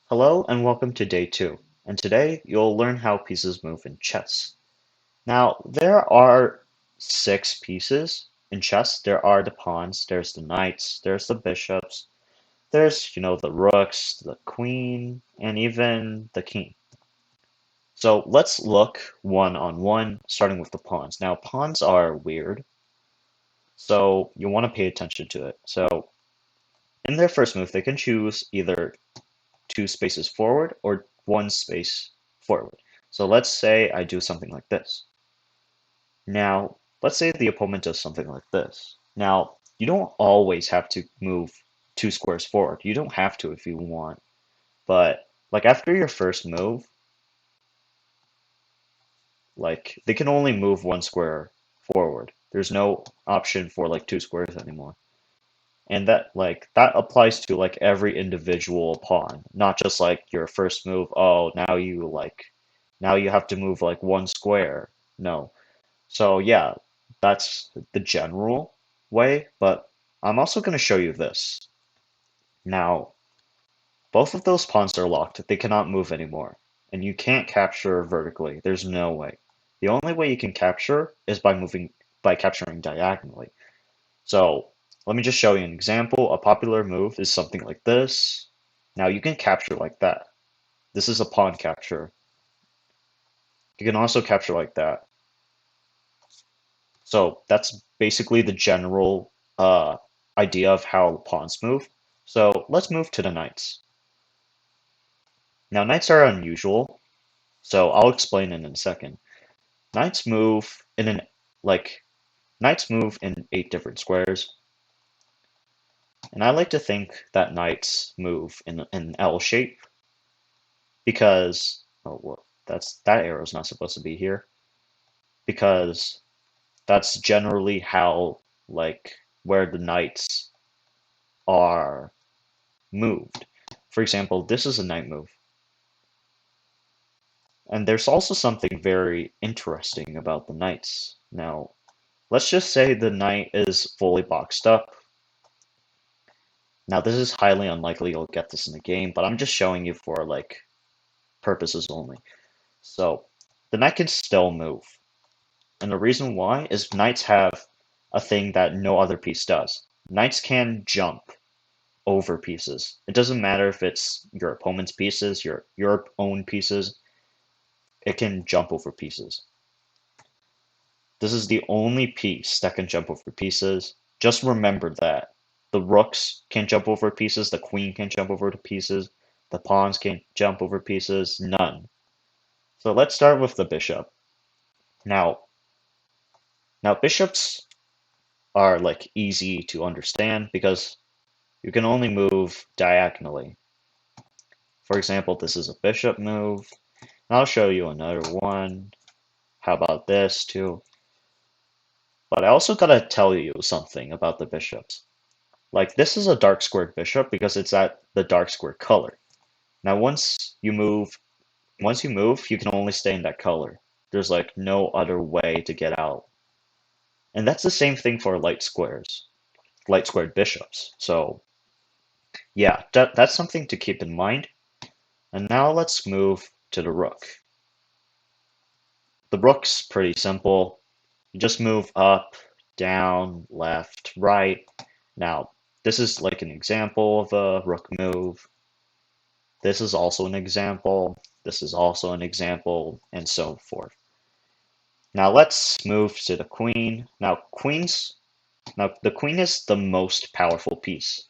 Hello and welcome to day 2, and today you'll learn how pieces move in chess. Now, there are 6 pieces in chess. There are the pawns, there's the knights, there's the bishops, there's the rooks, the queen, and even the king. So let's look one on one, starting with the pawns. Now, pawns are weird, so you want to pay attention to it. So in their first move, they can choose either 2 spaces forward or 1 space forward. So let's say I do something like this. Now, let's say the opponent does something like this. Now, you don't always have to move 2 squares forward. You don't have to if you want. But like after your first move, like they can only move 1 square forward. There's no option for like 2 squares anymore. And that applies to like every individual pawn, not just like your first move, oh, now you have to move like 1 square. No. So yeah, that's the general way, but I'm also going to show you this. Now, both of those pawns are locked. They cannot move anymore. And you can't capture vertically. There's no way. The only way you can capture is by capturing diagonally. So let me just show you an example. A popular move is something like this. Now you can capture like that. This is a pawn capture. You can also capture like that. So that's basically the general idea of how pawns move. So let's move to the knights. Now knights are unusual, so I'll explain it in a second. Knights move in an like knights move in 8 different squares. And I like to think that knights move in an L shape because oh well, that arrow's not supposed to be here because that's generally how like where the knights are moved. For example, this is a knight move. And there's also something very interesting about the knights. Now, let's just say the knight is fully boxed up. Now, this is highly unlikely you'll get this in the game, but I'm just showing you for like purposes only. So, the knight can still move. And the reason why is knights have a thing that no other piece does. Knights can jump over pieces. It doesn't matter if it's your opponent's pieces, your own pieces, it can jump over pieces. This is the only piece that can jump over pieces. Just remember that. The rooks can jump over pieces, the queen can jump over the pieces, the pawns can jump over pieces, none. So let's start with the bishop. Now, now bishops are like easy to understand because you can only move diagonally. For example, this is a bishop move. I'll show you another one. How about this too? But I also gotta tell you something about the bishops. Like this is a dark squared bishop because it's at the dark square color. Now once you move, you can only stay in that color. There's like no other way to get out. And that's the same thing for light squares, light squared bishops. So yeah, that's something to keep in mind. And now let's move to the rook. The rook's pretty simple. You just move up, down, left, right. Now, this is like an example of a rook move. This is also an example. This is also an example, and so forth. Now let's move to the queen. Now the queen is the most powerful piece.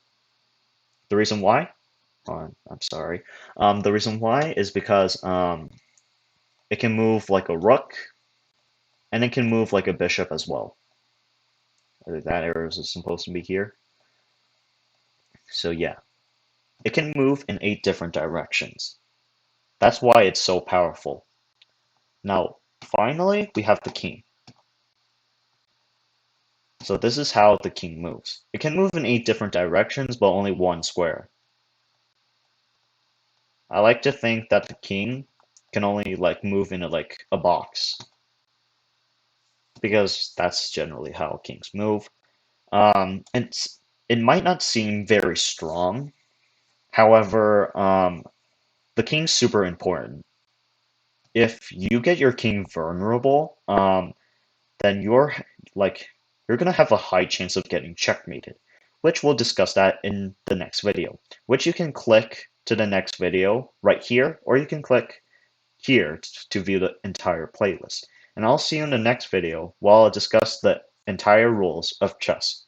The reason why? I'm sorry. The reason why is because it can move like a rook, and it can move like a bishop as well. That arrow is supposed to be here. So yeah, it can move in 8 different directions. That's why it's so powerful. Now, finally, we have the king. So this is how the king moves. It can move in 8 different directions, but only 1 square. I like to think that the king can only like move in a box because that's generally how kings move. And it might not seem very strong. However, the king's super important. If you get your king vulnerable, then you're gonna have a high chance of getting checkmated, which we'll discuss that in the next video, which you can click to the next video right here, or you can click here to view the entire playlist. And I'll see you in the next video while I discuss the entire rules of chess.